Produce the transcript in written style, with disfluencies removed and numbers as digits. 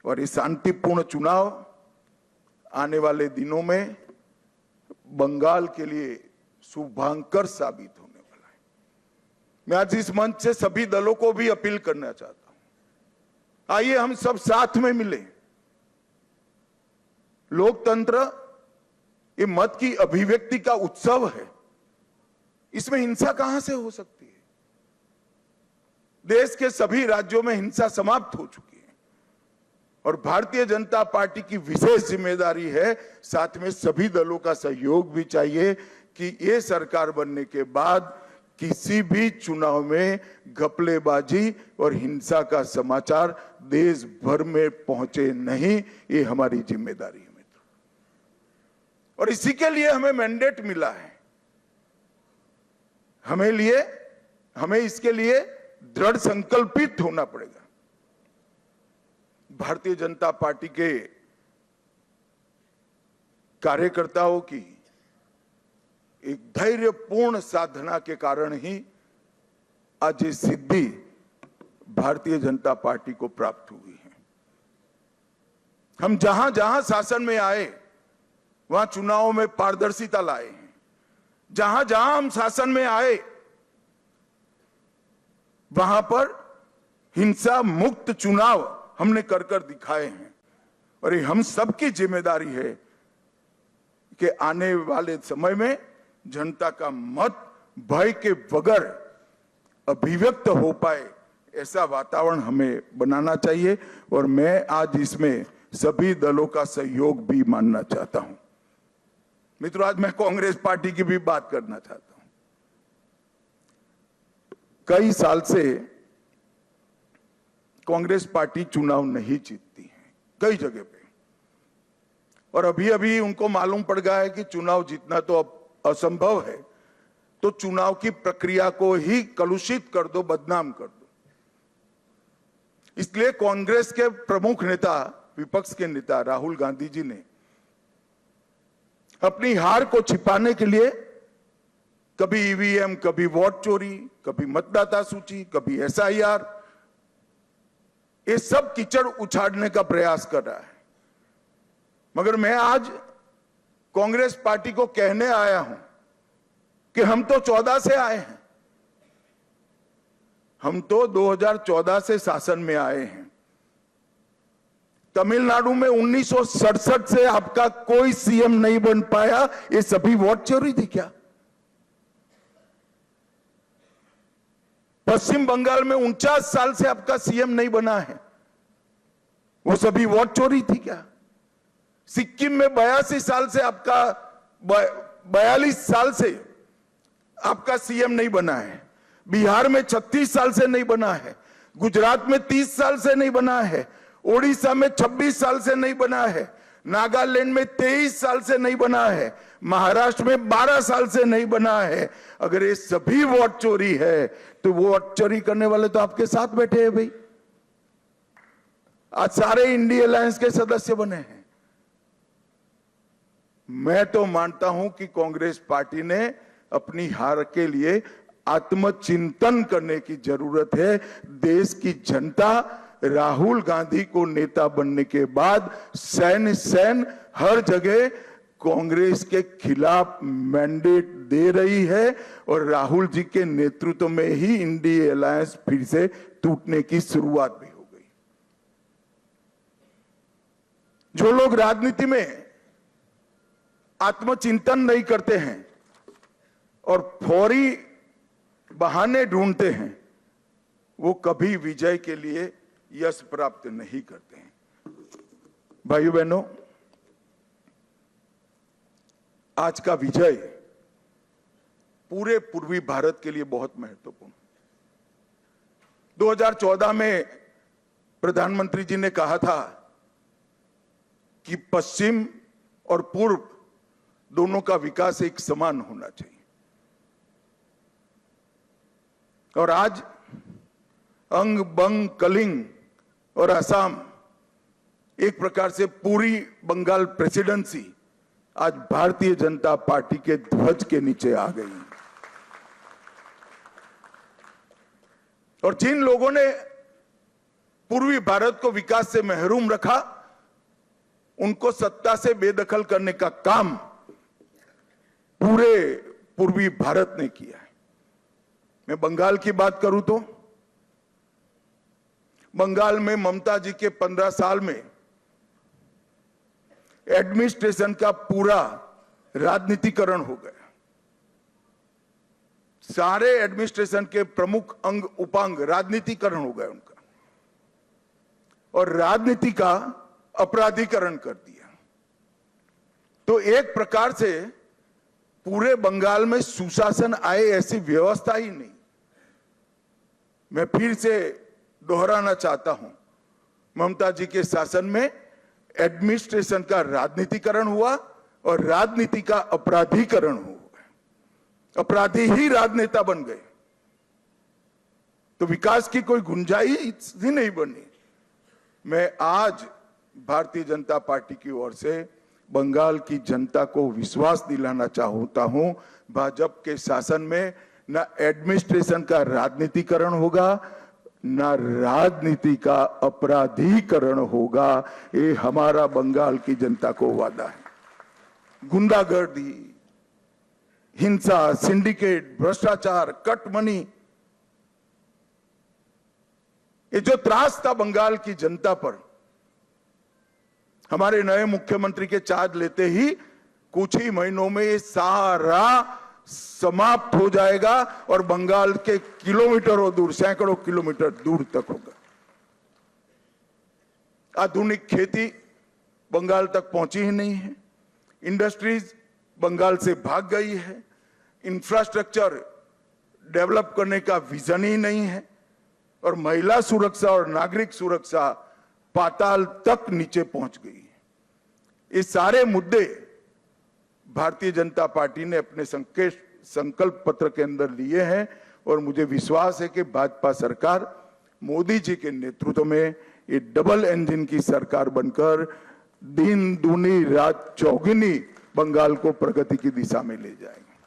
और ये शांतिपूर्ण चुनाव आने वाले दिनों में बंगाल के लिए शुभांकर साबित होने वाला है। मैं आज इस मंच से सभी दलों को भी अपील करना चाहता हूं, आइए हम सब साथ में मिले। लोकतंत्र ये मत की अभिव्यक्ति का उत्सव है, इसमें हिंसा कहां से हो सकती है? देश के सभी राज्यों में हिंसा समाप्त हो चुकी है और भारतीय जनता पार्टी की विशेष जिम्मेदारी है, साथ में सभी दलों का सहयोग भी चाहिए कि ये सरकार बनने के बाद किसी भी चुनाव में घपलेबाजी और हिंसा का समाचार देश भर में पहुंचे नहीं। ये हमारी जिम्मेदारी है मित्रों, और इसी के लिए हमें मैंडेट मिला है। हमें इसके लिए दृढ़ संकल्पित होना पड़ेगा। भारतीय जनता पार्टी के कार्यकर्ताओं की एक धैर्यपूर्ण साधना के कारण ही आज ये सिद्धि भारतीय जनता पार्टी को प्राप्त हुई है। हम जहां जहां शासन में आए वहां चुनावों में पारदर्शिता लाए हैं। जहां जहां हम शासन में आए वहां पर हिंसा मुक्त चुनाव हमने कर दिखाए हैं, और ये हम सबकी जिम्मेदारी है कि आने वाले समय में जनता का मत भय के बगैर अभिव्यक्त हो पाए, ऐसा वातावरण हमें बनाना चाहिए। और मैं आज इसमें सभी दलों का सहयोग भी मानना चाहता हूं। मित्रों, आज मैं कांग्रेस पार्टी की भी बात करना चाहता हूं। कई साल से कांग्रेस पार्टी चुनाव नहीं जीतती है कई जगह पे, और अभी अभी उनको मालूम पड़ गया है कि चुनाव जीतना तो अब असंभव है, तो चुनाव की प्रक्रिया को ही कलुषित कर दो, बदनाम कर दो। इसलिए कांग्रेस के प्रमुख नेता, विपक्ष के नेता राहुल गांधी जी ने अपनी हार को छिपाने के लिए कभी ईवीएम, कभी वोट चोरी, कभी मतदाता सूची, कभी एसआईआर, ये सब कीचड़ उछाड़ने का प्रयास कर रहा है। मगर मैं आज कांग्रेस पार्टी को कहने आया हूं कि हम तो 14 से आए हैं, हम तो 2014 से शासन में आए हैं। तमिलनाडु में 1967 से आपका कोई सीएम नहीं बन पाया, ये सभी वोट चोरी थी क्या? पश्चिम बंगाल में 49 साल से आपका सीएम नहीं बना है, वो सभी वोट चोरी थी क्या? सिक्किम में 82 साल से आपका 42 साल से आपका सीएम नहीं बना है, बिहार में 36 साल से नहीं बना है, गुजरात में 30 साल से नहीं बना है, ओडिशा में 26 साल से नहीं बना है, नागालैंड में 23 साल से नहीं बना है, महाराष्ट्र में 12 साल से नहीं बना है। अगर ये सभी वोट चोरी है तो वोट चोरी करने वाले तो आपके साथ बैठे हैं भाई। आज सारे इंडिया अलायंस के सदस्य बने हैं। मैं तो मानता हूं कि कांग्रेस पार्टी ने अपनी हार के लिए आत्मचिंतन करने की जरूरत है। देश की जनता राहुल गांधी को नेता बनने के बाद सैन हर जगह कांग्रेस के खिलाफ मैंडेट दे रही है, और राहुल जी के नेतृत्व में ही इंडिया अलायंस फिर से टूटने की शुरुआत भी हो गई। जो लोग राजनीति में आत्मचिंतन नहीं करते हैं और फौरी बहाने ढूंढते हैं, वो कभी विजय के लिए यश प्राप्त नहीं करते हैं। भाइयों बहनों, आज का विजय पूरे पूर्वी भारत के लिए बहुत महत्वपूर्ण। 2014 में प्रधानमंत्री जी ने कहा था कि पश्चिम और पूर्व दोनों का विकास एक समान होना चाहिए, और आज अंग बंग कलिंग और असम, एक प्रकार से पूरी बंगाल प्रेसिडेंसी आज भारतीय जनता पार्टी के ध्वज के नीचे आ गई। और जिन लोगों ने पूर्वी भारत को विकास से महरूम रखा, उनको सत्ता से बेदखल करने का काम पूरे पूर्वी भारत ने किया है। मैं बंगाल की बात करूं तो बंगाल में ममता जी के 15 साल में एडमिनिस्ट्रेशन का पूरा राजनीतिकरण हो गया। सारे एडमिनिस्ट्रेशन के प्रमुख अंग उपांग राजनीतिकरण हो गया उनका, और राजनीति का अपराधीकरण कर दिया। तो एक प्रकार से पूरे बंगाल में सुशासन आए ऐसी व्यवस्था ही नहीं। मैं फिर से दोहराना चाहता हूं, ममता जी के शासन में एडमिनिस्ट्रेशन का राजनीतिकरण हुआ और राजनीति का अपराधीकरण हुआ। अपराधी ही राजनेता बन गए, तो विकास की कोई गुंजाइश ही नहीं बनी। मैं आज भारतीय जनता पार्टी की ओर से बंगाल की जनता को विश्वास दिलाना चाहता हूं, भाजपा के शासन में न एडमिनिस्ट्रेशन का राजनीतिकरण होगा, न राजनीति का अपराधीकरण होगा। ये हमारा बंगाल की जनता को वादा है। गुंडागर्दी, हिंसा, सिंडिकेट, भ्रष्टाचार, कट मनी, ये जो त्रास था बंगाल की जनता पर, हमारे नए मुख्यमंत्री के चार्ज लेते ही कुछ ही महीनों में ये सारा समाप्त हो जाएगा और बंगाल के किलोमीटरों दूर, सैकड़ों किलोमीटर दूर तक होगा। आधुनिक खेती बंगाल तक पहुंची ही नहीं है, इंडस्ट्रीज बंगाल से भाग गई है, इंफ्रास्ट्रक्चर डेवलप करने का विजन ही नहीं है, और महिला सुरक्षा और नागरिक सुरक्षा पाताल तक नीचे पहुंच गई है। ये सारे मुद्दे भारतीय जनता पार्टी ने अपने संकल्प पत्र के अंदर लिए हैं, और मुझे विश्वास है कि भाजपा सरकार मोदी जी के नेतृत्व में ये डबल इंजन की सरकार बनकर दिन दूनी रात चौगुनी बंगाल को प्रगति की दिशा में ले जाएगी।